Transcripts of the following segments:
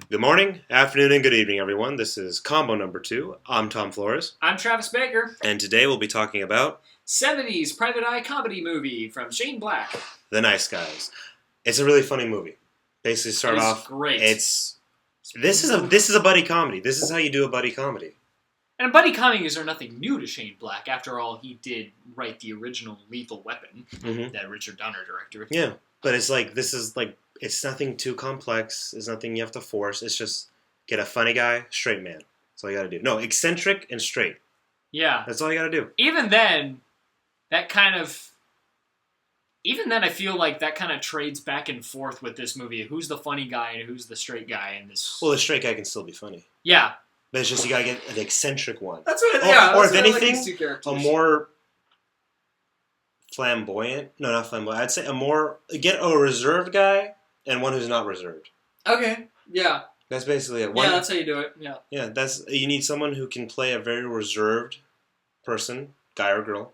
Good morning, afternoon, and good evening, everyone. This is Combo number 2. I'm Tom Flores, I'm Travis Baker. and today we'll be talking about 70s Private Eye comedy movie from Shane Black. The Nice Guys. It's a really funny movie. Basically, start It was off. great. This is a buddy comedy. This is how you do a buddy comedy. And buddy comedies are nothing new to Shane Black. After all, he did write the original Lethal Weapon Mm-hmm. that Richard Donner directed. Yeah, but it's nothing too complex. It's nothing you have to force. It's just get a funny guy, straight man. That's all you got to do. No, eccentric and straight. Yeah. That's all you got to do. Even then, I feel like that kind of trades back and forth with this movie. Who's the funny guy and who's the straight guy in this? Well, the straight guy can still be funny. Yeah. But it's just you got to get an eccentric one. That's what. Or if anything, a more flamboyant. No, not flamboyant. I'd say get a reserved guy and one who's not reserved. Okay. Yeah. That's basically it. Yeah, that's how you do it. Yeah. Yeah, you need someone who can play a very reserved person, guy or girl,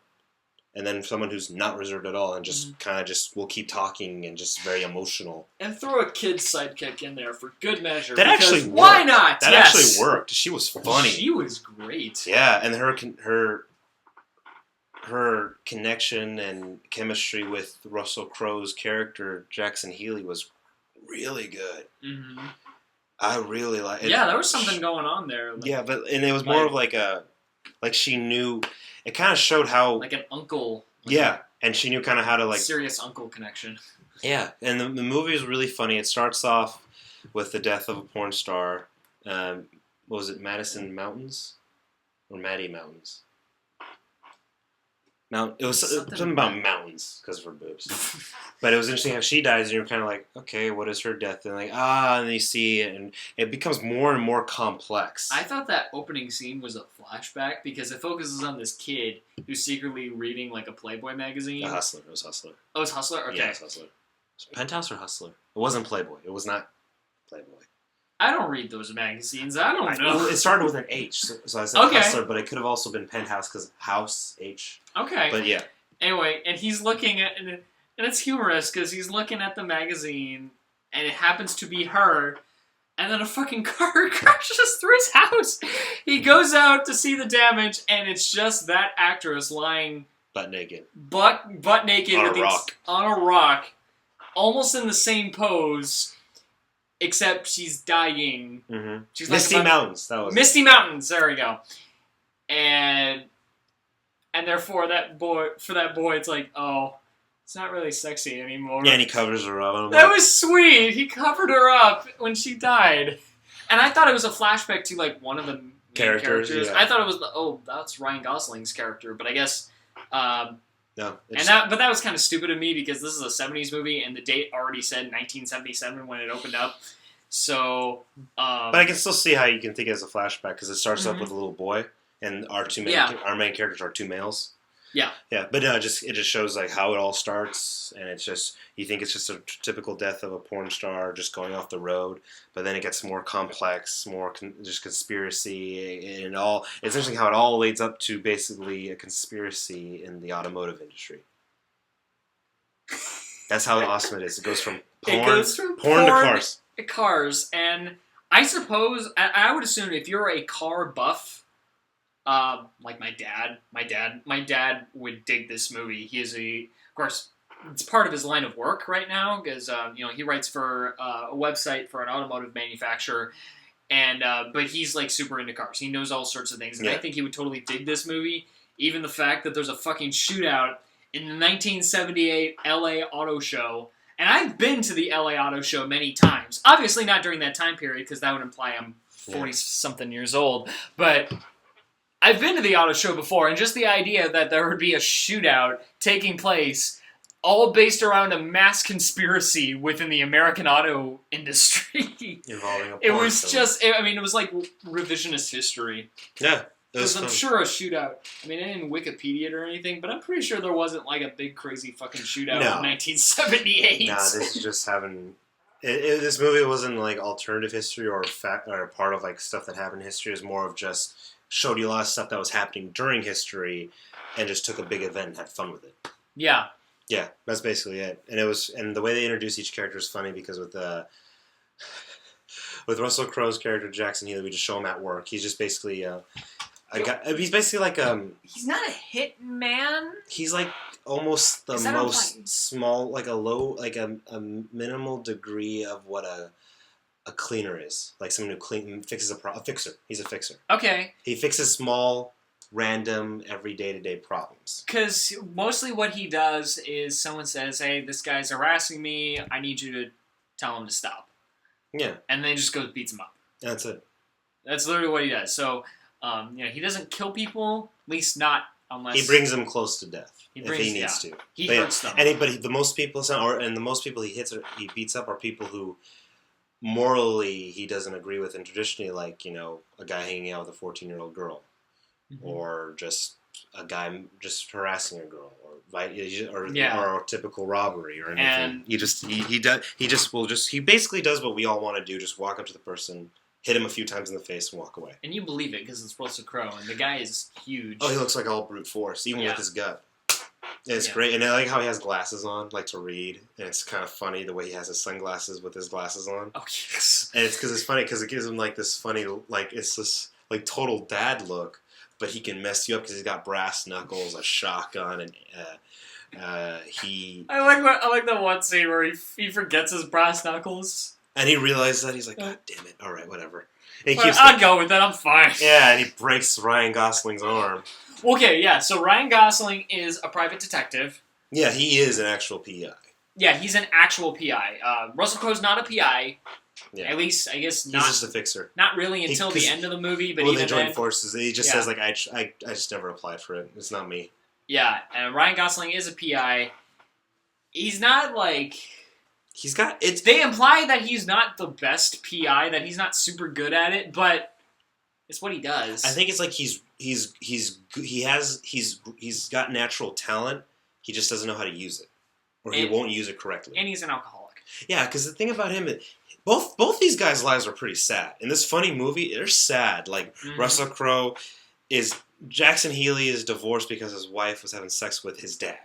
and then someone who's not reserved at all and just kind of just will keep talking and just very emotional. And throw a kid's sidekick in there for good measure. That actually worked. Why not? That actually worked. She was funny. She was great. Yeah, and her connection and chemistry with Russell Crowe's character Jackson Healy was really good. Mm-hmm. I really like it. Yeah, there was something going on there. Yeah, and it was more of like she knew. It kind of showed how like an uncle. And she knew kind of how to serious uncle connection. Yeah, and the movie is really funny. It starts off with the death of a porn star. What was it, Madison Mountains or Maddie Mountains? It was something about mountains because of her boobs. But it was interesting how she dies, and you're kind of like, okay, what is her death? And and then you see it, and it becomes more and more complex. I thought that opening scene was a flashback because it focuses on this kid who's secretly reading like a Playboy magazine. The Hustler. It was Hustler. Oh, it's Hustler? Okay. Yeah, it was Hustler. Was it Penthouse or Hustler? It wasn't Playboy. It was not Playboy. I don't read those magazines. I don't know. It started with an H, so I said Hustler, but it could have also been Penthouse because House, H. Okay. But yeah. Anyway, and he's looking at, and it's humorous because he's looking at the magazine, and it happens to be her, and then a fucking car crashes through his house. He goes out to see the damage, and it's just that actress lying butt naked on a rock, almost in the same pose. Except she's dying. Mm-hmm. She's Misty Mountains. That was Misty Mountains. There we go. And therefore that boy, it's like, oh, it's not really sexy anymore. Yeah, and he covers her up. That was sweet. He covered her up when she died, and I thought it was a flashback to like one of the main characters. Yeah. I thought it was that's Ryan Gosling's character, but I guess. No, but that was kind of stupid of me because this is a 70s movie and the date already said 1977 when it opened up. So, but I can still see how you can think it as a flashback because it starts up with a little boy and our main characters are two males. Yeah. Yeah, but no, it just shows like how it all starts, and it's just you think it's just a typical death of a porn star just going off the road, but then it gets more complex, more just conspiracy and all. It's interesting how it all leads up to basically a conspiracy in the automotive industry. That's how awesome it is. It goes from porn to cars, and I suppose I would assume if you're a car buff. Like my dad would dig this movie. He is of course, it's part of his line of work right now because he writes for a website for an automotive manufacturer, and but he's like super into cars. He knows all sorts of things, and I think he would totally dig this movie. Even the fact that there's a fucking shootout in the 1978 LA Auto Show, and I've been to the LA Auto Show many times. Obviously not during that time period because that would imply I'm 40-something years old, but. I've been to the auto show before, and just the idea that there would be a shootout taking place, all based around a mass conspiracy within the American auto industry. Involving a porn It was film. it was like revisionist history. Yeah. Because I'm sure a shootout, I didn't Wikipedia it or anything, but I'm pretty sure there wasn't like a big crazy fucking shootout in 1978. Nah, this is just having... this movie wasn't like alternative history or part of like stuff that happened in history. It was more of just... showed you a lot of stuff that was happening during history and just took a big event and had fun with it. Yeah. Yeah, that's basically it. And the way they introduce each character is funny because with with Russell Crowe's character Jackson Healy, we just show him at work. He's just basically a guy. He's basically like He's not a hitman. he's like almost the Is that most implying- small, like a low, like a minimal degree of what a cleaner is. Like someone who fixes a fixer. He's a fixer. Okay, He fixes small, random, every day-to-day problems. because mostly what he does is someone says, "Hey, this guy's harassing me. I need you to tell him to stop," Yeah, and then he just goes beats him up. that's it. That's literally what he does. So, he doesn't kill people, at least not unless He brings them close to death if brings- he needs to. he But yeah, hurts them. the most people, and the most people he hits or he beats up are people who morally he doesn't agree with, and traditionally, like a guy hanging out with a 14-year-old girl, Mhm. or just a guy just harassing a girl, or Yeah. or a typical robbery or anything. And- he basically does what we all want to do: just walk up to the person, hit him a few times in the face, and walk away. And you believe it because it's Russell Crowe, and the guy is huge. Oh, he looks like all brute force, even Yeah. with his gut. It's Yeah. great, and I like how he has glasses on, like to read, and it's kind of funny the way he has his sunglasses with his glasses on. Oh yes. And it's funny because it gives him like this funny, like it's this like total dad look, but he can mess you up because he's got brass knuckles, a shotgun, and he I like that one scene where he forgets his brass knuckles. he realizes that he's like, God damn it! All right, whatever. And he But keeps I'll go with that. I'm fine. yeah, and he breaks Ryan Gosling's arm. Okay, yeah. So Ryan Gosling is a private detective. Yeah, he is an actual PI. Yeah, he's an actual PI. Russell Crowe's not a PI. Yeah, At least, I guess, he's not just a fixer. not really until the 'cause end of the movie. But Well, they even join then, forces. He just Yeah. says like, I just never applied for it. It's not me. yeah. Ryan Gosling is a PI. He's not like. He's got it's. They imply that he's not the best PI, that he's not super good at it, but it's what he does. I think it's like he's got natural talent. He just doesn't know how to use it, or he And- won't use it correctly. and he's an alcoholic. Yeah, because the thing about him, both these guys' lives are pretty sad. In this funny movie, they're sad. Like Mhm. Russell Crowe Jackson Healy is divorced because his wife was having sex with his dad.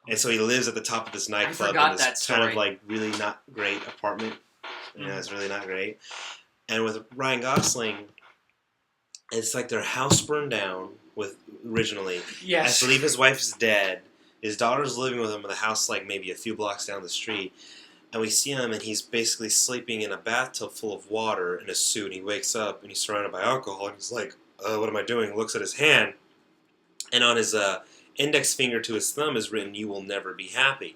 And so he lives at the top of this nightclub forgot in this that kind of story. like really not great apartment. Mhm. It's really not great. And with Ryan Gosling, it's like their house burned down originally. Yes. I believe his wife's dead. His daughter's living with him in the house like maybe a few blocks down the street. And we see him and he's basically sleeping in a bathtub full of water in a suit. He wakes up and he's surrounded by alcohol and he's like, what am I doing? He looks at his hand and on his index finger to his thumb is written, "You will never be happy."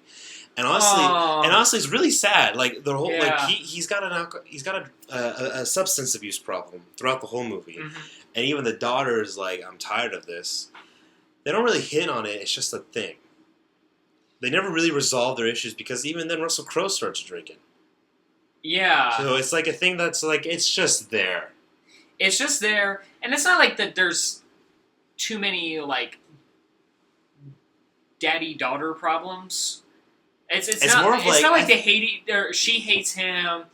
And honestly, it's really sad. Like the whole, Yeah. like he's got a substance abuse problem throughout the whole movie, Mhm. and even the daughter is like, "I'm tired of this." They don't really hit on it. It's just a thing. They never really resolve their issues because even then Russell Crowe starts drinking. Yeah. So it's like a thing that's like it's just there. It's just there, and it's not like that there's too many, like, daddy-daughter problems. It's not, more of it's like- not like they hate it, or she hates him,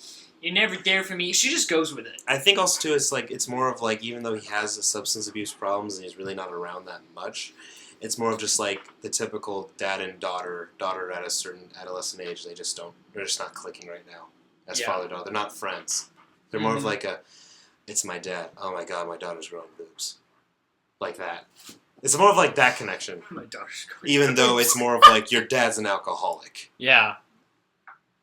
you're never there for me. She just goes with it. I think also too, it's more of like even though he has the substance abuse problems and he's really not around that much, it's more of just like the typical dad and daughter at a certain adolescent age. They're just not clicking right now as Yeah. father daughter. They're not friends. They're more of Mhm. like it's my dad. Oh my god, my daughter's growing boobs, like that. It's more of like that connection, My daughter's going even though it's more of like your dad's an alcoholic. Yeah.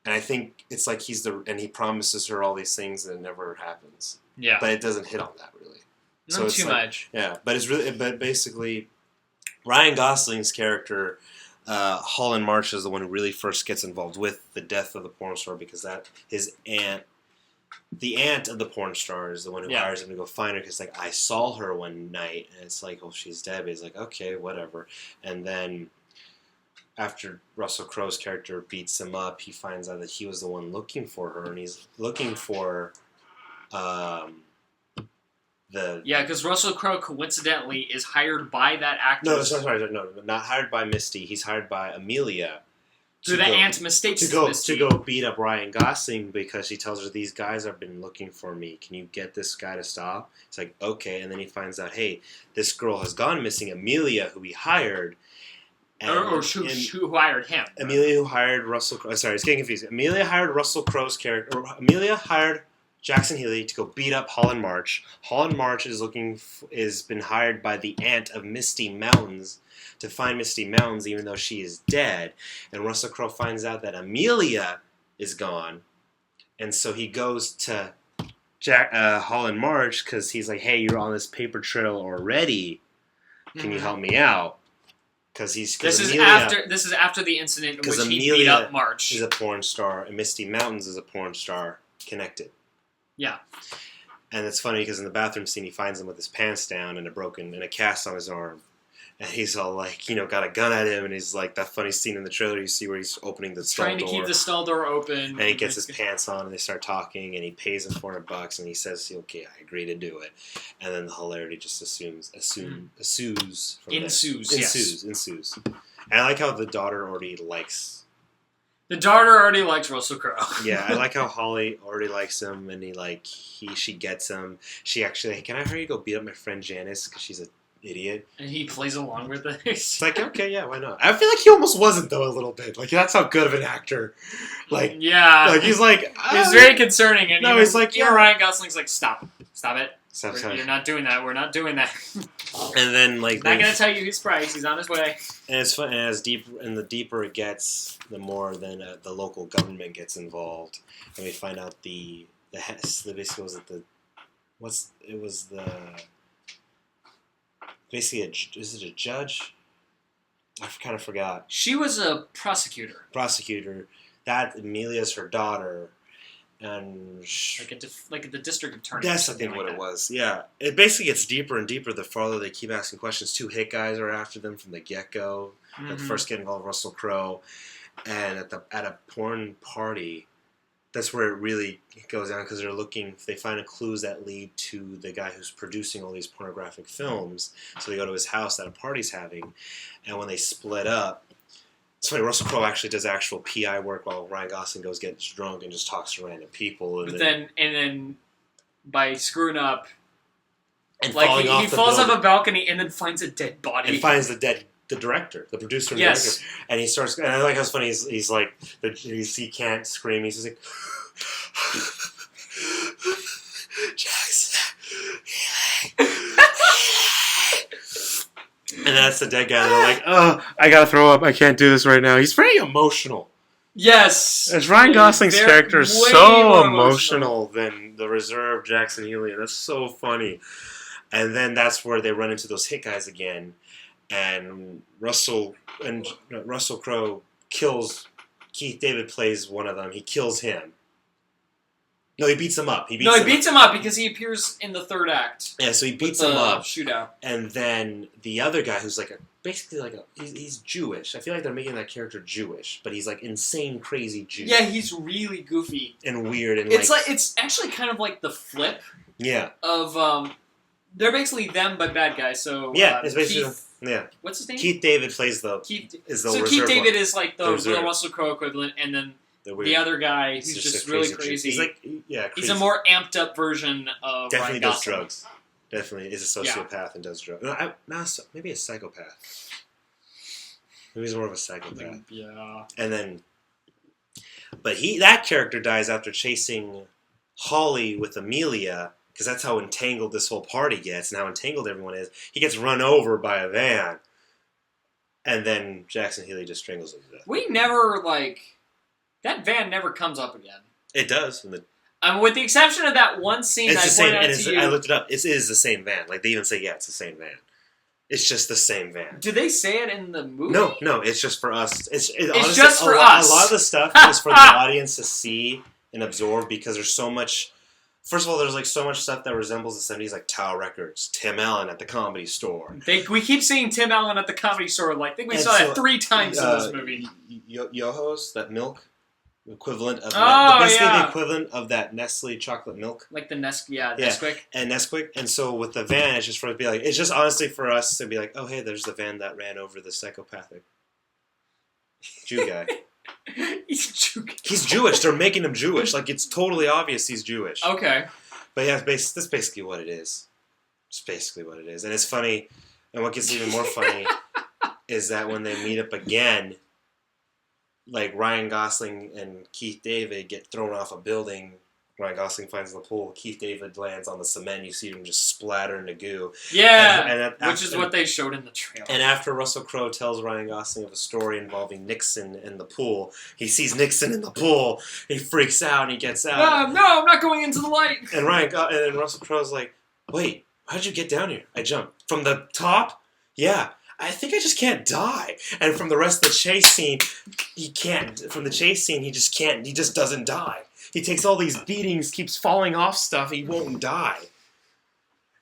And I think it's like and he promises her all these things and it never happens. Yeah. But it doesn't hit on that really. Not so it's too like- much. Yeah, but basically, Ryan Gosling's character, Holland March, is the one who really first gets involved with the death of the porn star because the aunt of the porn star is the one who Yeah. hires him to go find her because like I saw her one night and it's like, oh, she's dead. But he's like, okay, whatever. And then after Russell Crowe's character beats him up, he finds out that he was the one looking for her and he's looking for Yeah, because Russell Crowe coincidentally is hired by that actor. No, sorry, not hired by Misty. He's hired by Amelia. Who the aunt mistakes to go beat up Ryan Gosling because she tells her these guys have been looking for me. Can you get this guy to stop? It's like okay, and then he finds out, hey, this girl has gone missing, Amelia, who he hired, Or and who hired him? Amelia who hired Russell Crowe. Sorry, it's getting confusing. Amelia hired Russell Crowe's character. Or Amelia hired Jackson Healy to go beat up Holland March. Holland March is been hired by the aunt of Misty Mountains to find Misty Mountains, even though she is dead. And Russell Crowe finds out that Amelia is gone, and so he goes to Holland March because he's like, "Hey, you're on this paper trail already. Can you help me out?" Because this is after the incident in which he beat up March. Is a porn star, and Misty Mountains is a porn star connected. Yeah. And it's funny because in the bathroom scene, he finds him with his pants down and a cast on his arm. And he's all like, got a gun at him, and he's like that funny scene in the trailer you see where he's opening the stall door. Trying to keep the stall door open. And he gets his pants on, and they start talking, and he pays him $400, and he says, "Okay, I agree to do it." And then the hilarity just ensues. And I like how the daughter already likes. The daughter already likes Russell Crowe. Yeah, I like how Holly already likes him, and she gets him. She actually, "Hey, can I hurry you go beat up my friend Janice because she's an idiot?" And he plays along with it. It's like, okay, yeah, why not? I feel like he almost wasn't though a little bit. Like that's how good of an actor. Like yeah, like he's like it's very concerning. And no, he's like, yeah. Ryan Gosling's like, stop it. Stop. You're not doing that. We're not doing that. And then like not gonna tell you his price. He's on his way. And it's fun. And the deeper it gets, the more then the local government gets involved, and we find out the basically is it a judge? I kind of forgot. She was a prosecutor. That Amelia's her daughter, and like the district attorney. That's I think what it was. Yeah, it basically gets deeper and deeper the farther they keep asking questions. 2 hit guys are after them from the get-go. That first get involved, Russell Crowe, and at a porn party. That's where it really goes down because they find clues that lead to the guy who's producing all these pornographic films. So they go to his house that a party's having, and when they split up, it's funny, Russell Crowe actually does actual PI work while Ryan Gosling gets drunk and just talks to random people. And then by screwing up, and like he falls off a balcony and then finds a dead body. And finds the director, the producer and director. And he starts, and I like how it's funny, he's like, he can't scream, he's just like, Jackson, and that's the dead guy, and they're like, "Oh, I gotta throw up, I can't do this right now." He's very emotional. Yes! As Ryan Gosling's character is so emotional than the reserved Jackson Healy, and that's so funny. And then that's where they run into those hit guys again. And Russell Crowe kills Keith David plays one of them. He kills him. No, he beats him up. He beats him up because he appears in the third act. Yeah, so he beats him up. Shootout. And then the other guy who's he's Jewish. I feel like they're making that character Jewish, but he's like insane, crazy Jew. Yeah, he's really goofy and weird, and it's actually kind of like the flip. Yeah. Of they're basically them but bad guys. So yeah, it's basically what's his name? Keith David plays So Keith David is like the Russell Crowe equivalent, and then the other guy who's just really crazy. He's like, crazy. He's a more amped up version of definitely Ryan does Gosling. drugs. Definitely is a sociopath and does drugs. No, maybe a psychopath. Maybe he's more of a psychopath. Yeah. And then, but that character dies after chasing Holly with Amelia, because that's how entangled this whole party gets and how entangled everyone is. He gets run over by a van, and then Jackson Healy just strangles him to death. We never, that van never comes up again. It does. With the exception of that one scene it's I the same, pointed out to you. I looked it up. It is the same van. Like, they even say, yeah, it's the same van. It's just the same van. Do they say it in the movie? No, it's just for us. It's honestly, just for us. A lot of the stuff is for the audience to see and absorb because there's so much. First of all, there's so much stuff that resembles the 70s, like Tower Records, Tim Allen at the Comedy Store. We keep seeing Tim Allen at the Comedy Store. I think we saw that 3 times in this movie. Yoho's, that milk. Equivalent of the equivalent of that Nestle chocolate milk, like the Nesquik and Nesquik. And so with the van, it's just for it to be it's just honestly for us to be like, oh hey, there's the van that ran over the psychopathic Jew guy. He's Jewish. They're making him Jewish. It's totally obvious he's Jewish. Okay, but yeah, that's basically what it is. It's basically what it is, and it's funny. And what gets even more funny is that when they meet up again, like Ryan Gosling and Keith David get thrown off a building. Ryan Gosling finds in the pool. Keith David lands on the cement. You see him just splatter into goo. Yeah, which is what they showed in the trailer. And after Russell Crowe tells Ryan Gosling of a story involving Nixon in the pool, he sees Nixon in the pool. He freaks out and he gets out. No, I'm not going into the light. And and Russell Crowe's like, "Wait, how did you get down here?" "I jumped from the top." "Yeah, I think I just can't die." And from the rest of the chase scene, he can't. From the chase scene, he just can't. He just doesn't die. He takes all these beatings, keeps falling off stuff. He won't die.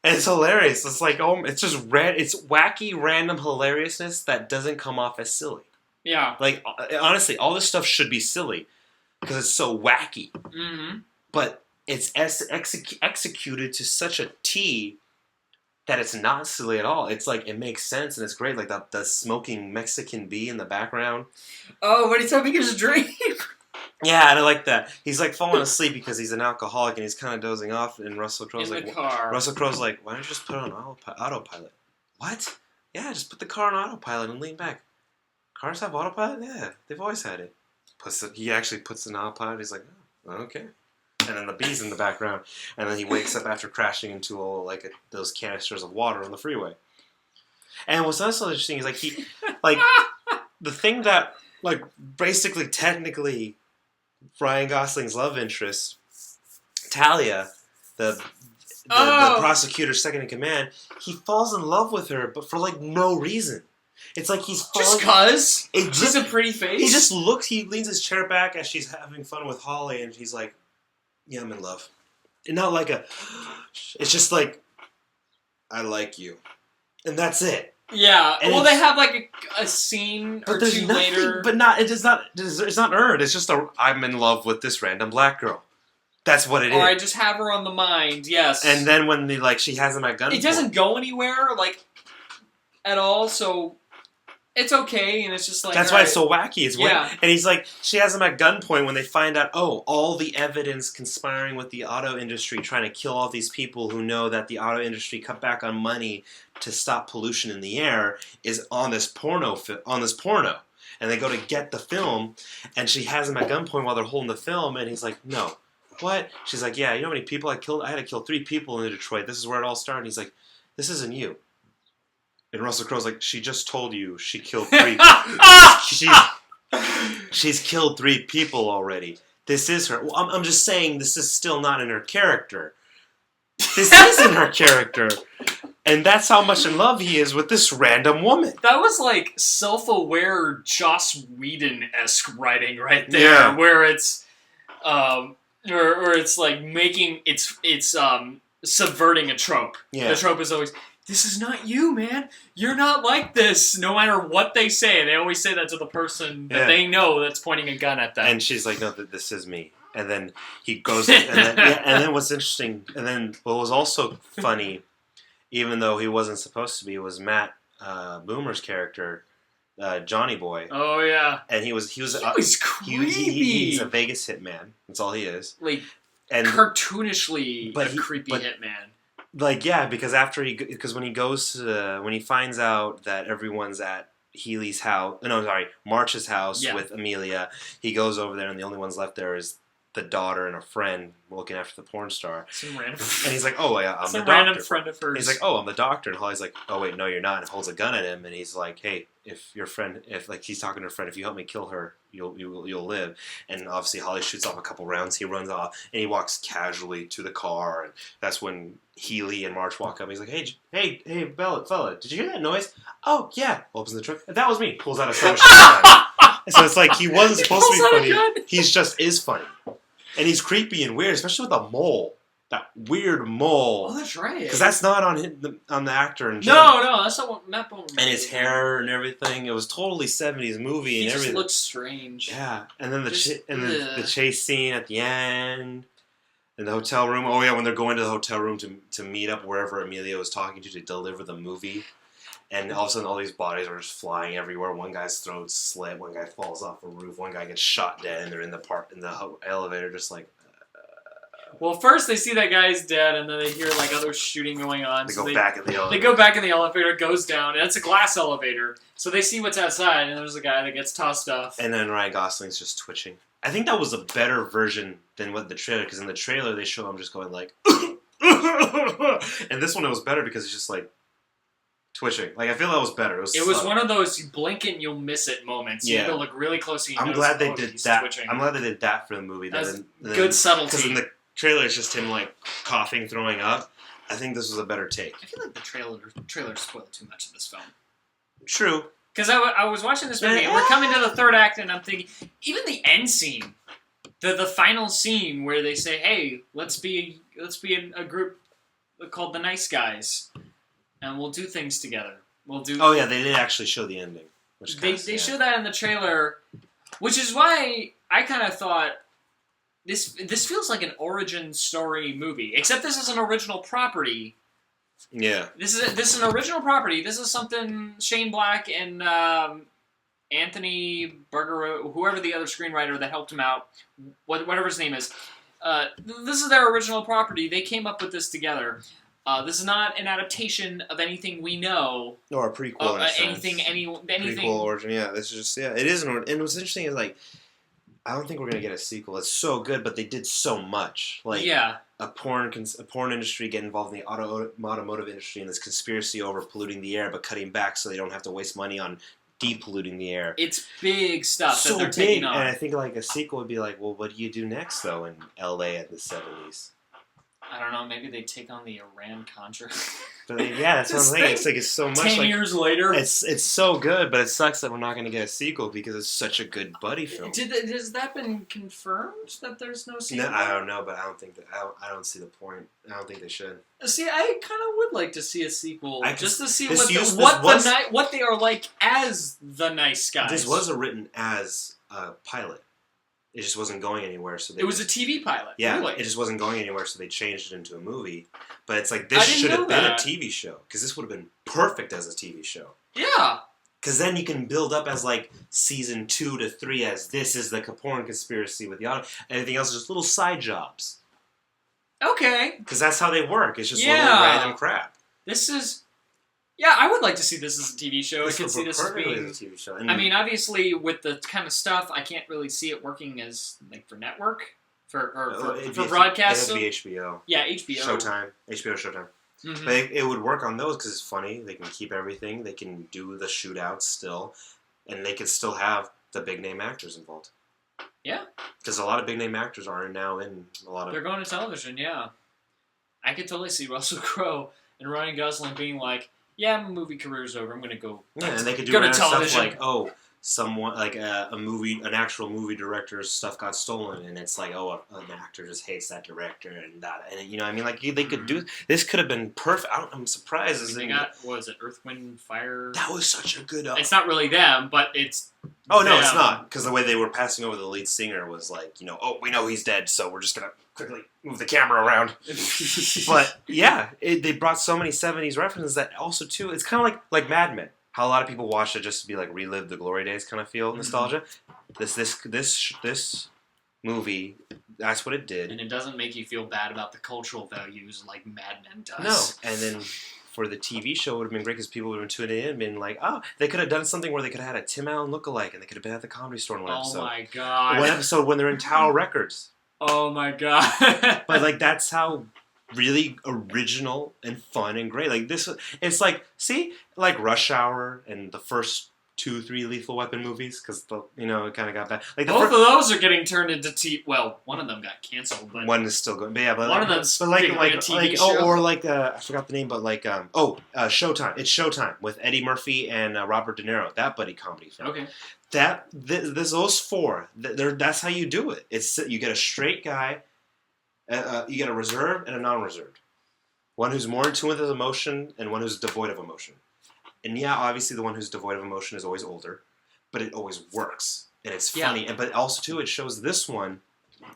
And it's hilarious. It's like, it's just it's wacky, random hilariousness that doesn't come off as silly. Yeah. Like, honestly, all this stuff should be silly because it's so wacky. Mm-hmm. But it's executed to such a T that it's not silly at all. It's like, it makes sense and it's great. Like the smoking Mexican bee in the background. Oh, when he's having his dream. Yeah, and I like that. He's like falling asleep because he's an alcoholic and he's kind of dozing off. And Russell Crowe's like, Russell Crowe's like, "Why don't you just put it on autopilot?" "What?" "Yeah, just put the car on autopilot and lean back." "Cars have autopilot?" "Yeah, they've always had it." He actually puts it on autopilot. He's like, "Oh, okay." And then the bee's in the background. And then he wakes up after crashing into those canisters of water on the freeway. And what's also interesting is the thing that basically technically Ryan Gosling's love interest, Talia, the prosecutor's second in command, he falls in love with her, but for no reason. It's like he's falling... Just cause? She's a pretty face? He just looks, he leans his chair back as she's having fun with Holly, and he's like, "Yeah, I'm in love." And not it's just like, "I like you." And that's it. Yeah, and they have a scene or two later, but it's not earned. It's just I'm in love with this random black girl. That's what it is. Or I just have her on the mind. Yes. And then when she has him at gunpoint, it doesn't go anywhere at all. So it's okay, and it's just that's why it's so wacky. It's and he's like, she has him at gunpoint when they find out, all the evidence conspiring with the auto industry, trying to kill all these people who know that the auto industry cut back on money to stop pollution in the air, is on this porno. And they go to get the film, and she has him at gunpoint while they're holding the film, and he's like, "No." "What?" She's like, "Yeah, you know how many people I killed? I had to kill 3 people in Detroit. This is where it all started." And he's like, "This isn't you." And Russell Crowe's like, "She just told you she killed 3 She's killed 3 people already. This is her." "Well, I'm just saying this is still not in her character." This is in her character. And that's how much in love he is with this random woman. That was self-aware Joss Whedon-esque writing right there, where it's, where it's making it's subverting a trope. Yeah. The trope is always, "This is not you, man. You're not like this." No matter what they say, they always say that to the person that they know that's pointing a gun at them. And she's like, "No, this is me." And then he goes, and then what's interesting, and then what was also funny, even though he wasn't supposed to be, was Matt Boomer's character, Johnny Boy. Oh yeah, and he was creepy. He's a Vegas hitman. That's all he is. And cartoonishly a creepy hitman. Because when he goes to when he finds out that everyone's at March's house with Amelia, he goes over there, and the only ones left there is the daughter and a friend looking after the porn star. Some random. And he's like, "Oh yeah, I'm the doctor." Random friend of hers. He's like, "Oh, I'm the doctor." And Holly's like, "Oh wait, no, you're not." And holds a gun at him, and he's like, "Hey, if your friend, he's talking to her friend, if you help me kill her, you'll live." And obviously Holly shoots off a couple rounds. He runs off, and he walks casually to the car, and that's when Healy and March walk up. He's like, "Hey, fella, did you hear that noise?" "Oh yeah." Opens the trunk. "That was me." Pulls out a submachine gun. So it's like he wasn't supposed to be funny. He's just is funny. And he's creepy and weird, especially with a mole. That weird mole. Oh, that's right. Because that's not on the actor and No, that's not what Matt Boomer. And his hair and everything. It was totally 70s movie and everything. He just looks strange. Yeah, and then the chase scene at the end, in the hotel room. Oh yeah, when they're going to the hotel room to meet up wherever Amelia was talking to deliver the movie. And all of a sudden, all these bodies are just flying everywhere. One guy's throat's slit. One guy falls off a roof. One guy gets shot dead, and they're in the elevator, just like. Well, first they see that guy's dead, and then they hear like other shooting going on. They so go back in the elevator. They go back in the elevator, it goes down, and it's a glass elevator. So they see what's outside, and there's a guy that gets tossed off. And then Ryan Gosling's just twitching. I think that was a better version than what the trailer, because in the trailer they show him just going like, and this one it was better because it's just like twitching. Like I feel that was better. It was one of those you blink and you'll miss it moments. You have to look really close. And I'm glad they did that. Twitching. I'm glad they did that for the movie. That's good subtlety. Because in the trailer it's just him like coughing, throwing up. I think this was a better take. I feel like the trailer spoiled too much of this film. True. Because I was watching this movie, and we're coming to the third act, and I'm thinking, even the end scene, the final scene where they say, "Hey, let's be a group called the Nice Guys, and we'll do things together. We'll do." Oh yeah, they did actually show the ending. They show that in the trailer, which is why I kind of thought this feels like an origin story movie, except this is an original property. Yeah. This is an original property. This is something Shane Black and Anthony Berger, whoever the other screenwriter that helped him out, whatever his name is, this is their original property. They came up with this together. This is not an adaptation of anything we know. Or a prequel. Anything. Prequel origin. Yeah, this is just it is an origin. And what's interesting is like, I don't think we're gonna get a sequel. It's so good, but they did so much. Like a porn industry get involved in the automotive industry and this conspiracy over polluting the air, but cutting back so they don't have to waste money on depolluting the air. It's big stuff so that they're taking on. And I think like a sequel would be like, well, what do you do next though in LA in the 70s? I don't know. Maybe they take on the Iran-Contra. But yeah, that's what I'm saying. It's like it's so much. 10 years later, it's so good, but it sucks that we're not going to get a sequel because it's such a good buddy film. Has that been confirmed that there's no sequel? No, I don't know, but I don't think that I don't see the point. I don't think they should. See, I kind of would like to see a sequel just to see what they are like as the Nice Guys. This was written as a pilot. It just wasn't going anywhere, so it was a TV pilot. Yeah, really. It just wasn't going anywhere, so they changed it into a movie. But it's like this should have been a TV show because this would have been perfect as a TV show. Yeah. Because then you can build up as like season 2 to 3 as this is the Porn conspiracy with the auto. Anything else is just little side jobs. Okay. Because that's how they work. It's just little random crap. This is. Yeah, I would like to see this as a TV show. I could see this as being a TV show. I mean, obviously, with the kind of stuff, I can't really see it working as like for network for broadcast. It'd be HBO. Yeah, HBO. Showtime. HBO Showtime. Mm-hmm. But it would work on those because it's funny. They can keep everything. They can do the shootouts still, and they could still have the big name actors involved. Yeah. Because a lot of big name actors are now in a lot of. They're going to television. Yeah. I could totally see Russell Crowe and Ryan Gosling being like, yeah, my movie career's over. I'm going to go. Yeah, and they could do random stuff like, someone like an actual movie director's stuff got stolen, and it's like, an actor just hates that director, and that, and you know, I mean, like they could do this. Could have been perfect. I'm surprised. They got what was it, Earth, Wind, Fire? That was such a good. It's not really them, but it's. Oh no, it's not because the way they were passing over the lead singer was like, we know he's dead, so we're just gonna quickly move the camera around. But yeah, they brought so many '70s references that also too. It's kind of like Mad Men. How a lot of people watch it just to be like relive the glory days kind of feel nostalgia. This movie, that's what it did. And it doesn't make you feel bad about the cultural values like Mad Men does. No, and then for the TV show, it would have been great because people would have been tuning in and been like, they could have done something where they could have had a Tim Allen lookalike and they could have been at the Comedy Store in one episode. Oh my god. One episode when they're in Tower Records. Oh my god. But like that's how really original and fun and great. Like this, it's like like Rush Hour and the first 2-3 Lethal Weapon movies because it kind of got bad. Like both of those are getting turned into Well, one of them got canceled, but one is still going. But yeah, but one of them's like a TV show. I forgot the name, but like Showtime. It's Showtime with Eddie Murphy and Robert De Niro. That buddy comedy film. Okay. Those four. That's how you do it. It's you get a straight guy. You get a reserved and a non-reserved. One who's more in tune with his emotion and one who's devoid of emotion. And yeah, obviously the one who's devoid of emotion is always older, but it always works. And it's funny. Yeah. But also, too, it shows this one,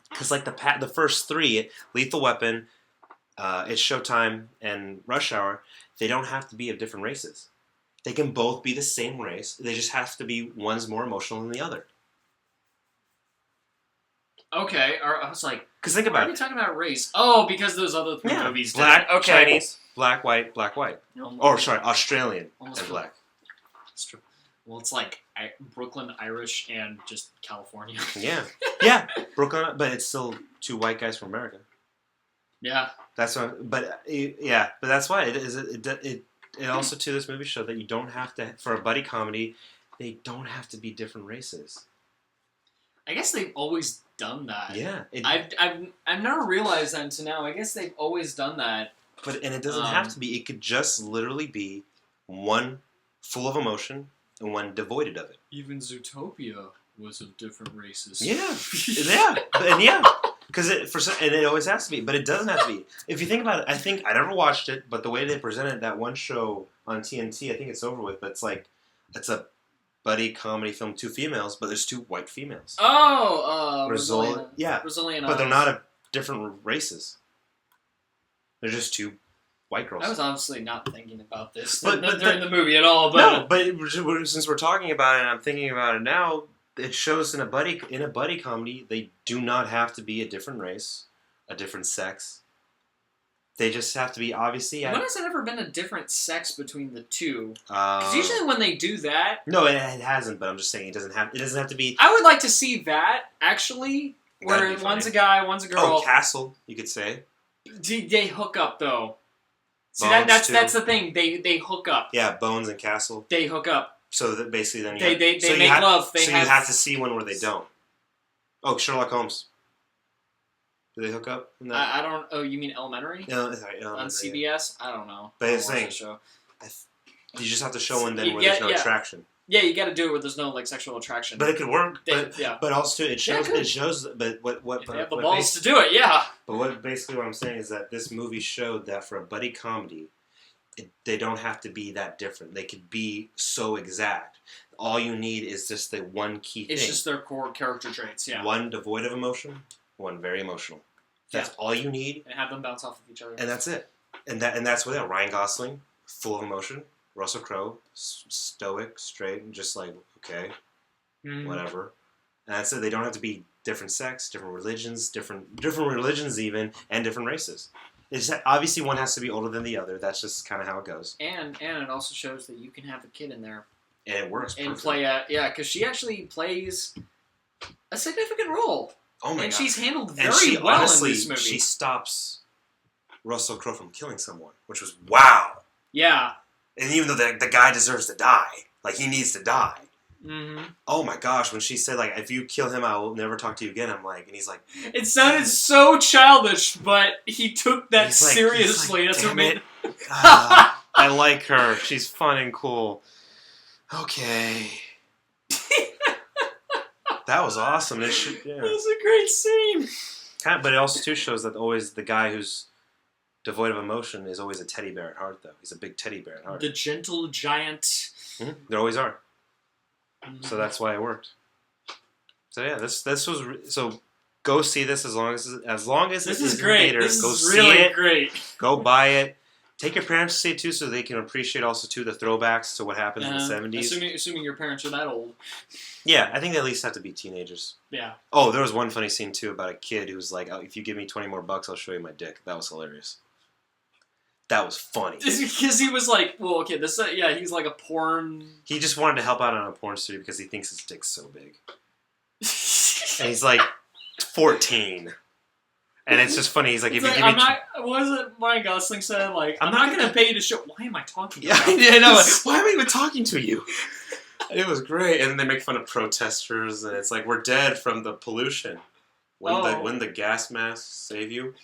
because like the first three, Lethal Weapon, It's Showtime, and Rush Hour, they don't have to be of different races. They can both be the same race. They just have to be one's more emotional than the other. Okay, I was like, Because think Why about are we it. talking about race? Oh, because those other three movies. did Black, it. Okay. Chinese, black, white, black, white. No, Or sorry, Australian Almost and black. It's true. Well, it's like Brooklyn Irish and just California. Yeah, yeah, Brooklyn, but it's still two white guys from America. Yeah. That's what. But yeah, but that's why it is. It also too this movie showed that you don't have to for a buddy comedy. They don't have to be different races. I guess they've always done that. Yeah, I've never realized that until now. I guess they've always done that. but it doesn't have to be. It could just literally be one full of emotion and one devoid of it. Even Zootopia was of different races. Yeah, because it always has to be, but it doesn't have to be. If you think about it, I never watched it, but the way they presented that one show on TNT, I think it's over with. But it's a buddy comedy film, two females, but there's two white females. Oh, Rosalina, yeah, Rosalina. but they're not of different races. They're just two white girls. I was honestly not thinking about this But during the movie at all. But No, but since we're talking about it, and I'm thinking about it now. It shows in a buddy comedy, they do not have to be a different race, a different sex. They just have to be obviously. when has there ever been a different sex between the two? Because Because usually when they do that, no, it hasn't. But I'm just saying it doesn't have to be. I would like to see that actually, where That'd be funny. one's a guy, one's a girl. Oh, Castle, you could say. They hook up though. See Bones, that's too. the thing. They hook up. Yeah, Bones and Castle. They hook up. So that basically then They so make love. They so you have to see one where they don't. Oh, Sherlock Holmes. Do they hook up? In that? I don't. Oh, you mean Elementary No, sorry, no, on yeah. CBS? I don't know. But I it's don't watch saying- the show. You just have to show one then You where get- there's no yeah. attraction. Yeah, you got to do it where there's no like sexual attraction. But it could work. Yeah. But also it shows. Yeah, it It could. shows. But what? If they have the what balls to do it, yeah. But what basically what I'm saying is that this movie showed that for a buddy comedy, they don't have to be that different. They could be so exact. All you need is just the one key thing. It's just their core character traits, yeah. One devoid of emotion, one very emotional. That's all you need, And have them bounce off of each other. and that's it. And that's what they are. Ryan Gosling, full of emotion. Russell Crowe, stoic, straight, and just like okay, Mhm. whatever. And that's it. They don't have to be different sex, different religions even, and different races. It's obviously one has to be older than the other. That's just kind of how it goes, And it also shows that you can have a kid in there and it works. and perfectly. play because she actually plays a significant role. Oh my and god! she's handled And very she well honestly, in this movie. she stops Russell Crowe from killing someone, which was wow. Yeah. And even though the guy deserves to die, like he needs to die. Mm-hmm. Oh my gosh! When she said like, "If you kill him, I will never talk to you again," I'm like, and he's like, It sounded so childish, but he took that He's like- seriously. he's like, That's what "Damn made. it. I like her. She's fun and cool. Okay. That was awesome. It should, That yeah. was a great scene. But it also too shows that always the guy who's devoid of emotion is always a teddy bear at heart, though. He's a big teddy bear at heart. The gentle giant. Mhm. There always are. So that's why it worked. So yeah, this was so. Go see this as long as This it is in great. theaters. This Go is see really it. great. Go buy it. Take your parents to see it too, so they can appreciate also too the throwbacks to what happens in the '70s. Assuming your parents are that old. Yeah, I think they at least have to be teenagers. Yeah. Oh, there was one funny scene too about a kid who's like, oh, "If you give me 20 more bucks, I'll show you my dick." That was hilarious. That was funny. Because he was like, well, okay, this, he's like a porn. He just wanted to help out on a porn studio because he thinks his dick's so big, and he's like 14. And it's just funny. He's like, It's "If like, you give I'm me." not. What was it Ryan Gosling said? Like, I'm not going to pay you to show. Why am I talking? Yeah, about I know. this? Why am I even talking to you? It was great, and then they make fun of protesters, and it's like we're dead from the pollution. Wouldn't the gas masks save you?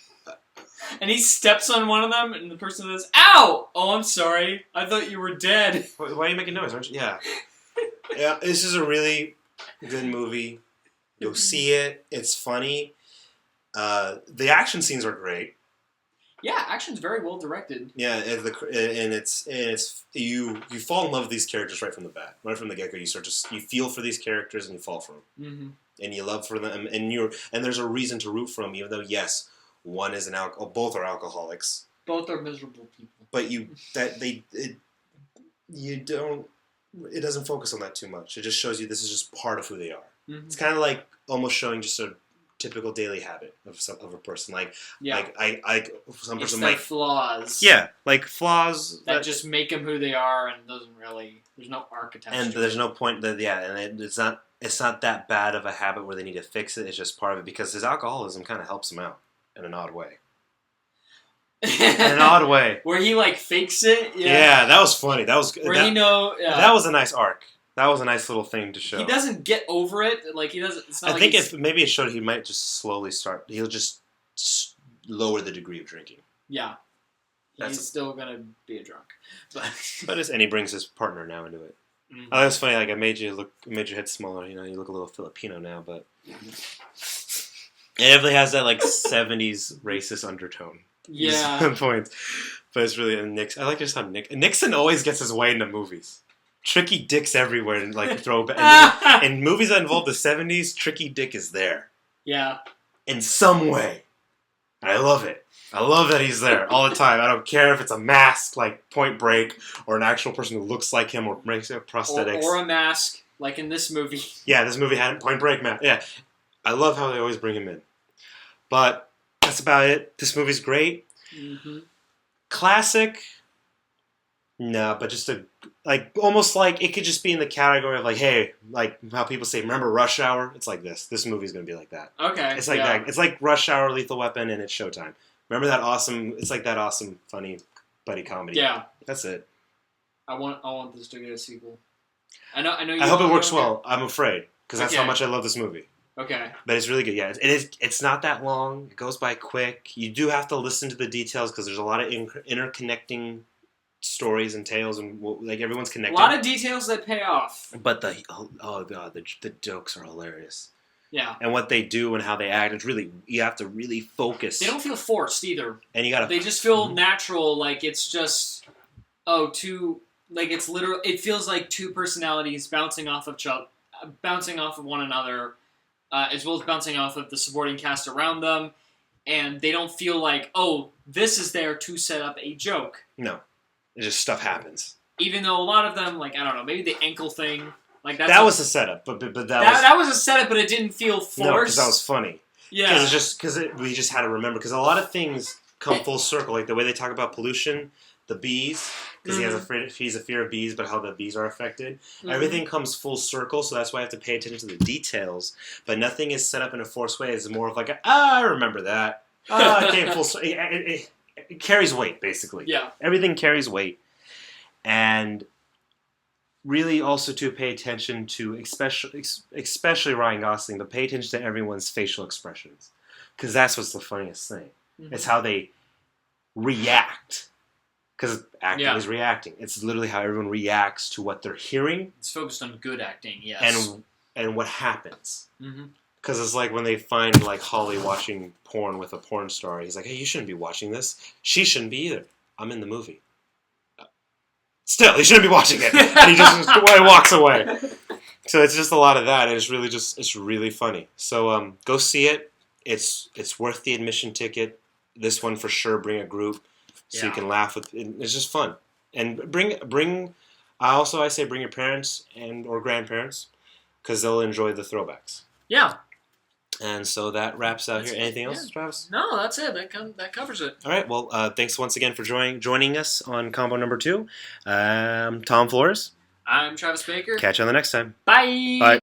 And he steps on one of them, and the person says, "Ow! Oh, I'm sorry. I thought you were dead." Why are you making noise? Aren't you? Yeah, yeah. This is a really good movie. Go see it. It's funny. The action scenes are great. Yeah, action's very well directed. Yeah, and it's you fall in love with these characters right from the bat, right from the get go. You feel for these characters and you fall for them, and you love for them, and there's a reason to root for them, even though yes, one is both are alcoholics, Both are miserable people. but it doesn't focus on that too much. It just shows you this is just part of who they are. Mm-hmm. It's kind of like almost showing just a typical daily habit of a person. Like Yeah. like I some It's person their might flaws. yeah like flaws That just make them who they are, and doesn't really. There's no architecture. and there's no point that it's not that bad of a habit where they need to fix it. It's just part of it because his alcoholism kind of helps him out in an odd way. In an odd way. Where he like fakes it. Yeah, that was funny. That was Where that, that was a nice arc. That was a nice little thing to show. He doesn't get over it. Like he doesn't. It's not I like think he's, if maybe it showed he might just slowly start. He'll just lower the degree of drinking. yeah. That's He's still gonna be a drunk, but and he brings his partner now into it. Mhm. Oh, that's funny. Like I made your head smaller. You know, you look a little Filipino now, but it definitely has that like '70s racist undertone. yeah. Some points, but it's really I like just how Nixon always gets his way into movies. Tricky Dick's everywhere and like throwback. In movies that involve the '70s, Tricky Dick is there Yeah. in some way. And I love it. I love that he's there all the time. I don't care if it's a mask like Point Break or an actual person who looks like him or makes prosthetics. Or a mask, like in this movie. Yeah, this movie had Point Break mask. Yeah, I love how they always bring him in. But that's about it. This movie's great. Mm-hmm. Classic. No, but just almost like it could just be in the category of like, hey, like how people say, remember Rush Hour? It's like this. This movie's gonna be like that. Okay. It's like that. It's like Rush Hour, Lethal Weapon, and it's Showtime. Remember that awesome? It's like that awesome, funny buddy comedy. Yeah. That's it. I want this to get a sequel. I know. I hope it works well. I'm afraid because that's how Okay. much I love this movie. Okay. But it's really good. Yeah, it is. It's not that long. It goes by quick. You do have to listen to the details because there's a lot of interconnecting stories and tales, and like everyone's A connected. lot of details that pay off. But oh god, the jokes are hilarious, Yeah. and what they do and how they act. It's really you have to really focus, They don't feel forced either. and you gotta. They just feel Mhm. natural. Like it's just like it's literal. It feels like two personalities bouncing off of one another, as well as bouncing off of the supporting cast around them, and they don't feel like this is there to set up a joke. No, it just stuff happens. Even though a lot of them, like I don't know, maybe the ankle thing, like That was a setup, but that was a setup, but it didn't feel forced. no, because that was funny. Yeah. Because it's just we just had to remember because a lot of things come full circle, like the way they talk about pollution, the bees, because he's a fear of bees, but how the bees are affected. Mhm. Everything comes full circle, so that's why I have to pay attention to the details. But nothing is set up in a forced way. It's more of like I remember that. It came full circle. It carries weight, basically. Yeah. Everything carries weight, and really also to pay attention to especially Ryan Gosling, but pay attention to everyone's facial expressions because that's what's the funniest thing. Mhm. It's how they react because acting Yeah. is reacting. It's literally how everyone reacts to what they're hearing It's focused on good acting. Yes. and what happens. Mm-hmm. Because it's like when they find like Holly watching porn with a porn star. He's like, hey, you shouldn't be watching this. She shouldn't be either. I'm in the movie. Still, he shouldn't be watching it. And he just walks away. So it's just a lot of that. And it's really it's really funny. So go see it. It's worth the admission ticket. This one for sure. Bring a group so you Yeah. can laugh with. It's just fun. And bring. I say bring your parents or grandparents because they'll enjoy the throwbacks. Yeah. And so that wraps out here. Anything else, Travis? No, that's it. That covers it. All right. Well, thanks once again for joining us on Combo Number 2. Tom Flores. I'm Travis Baker. Catch you on the next time. Bye. Bye.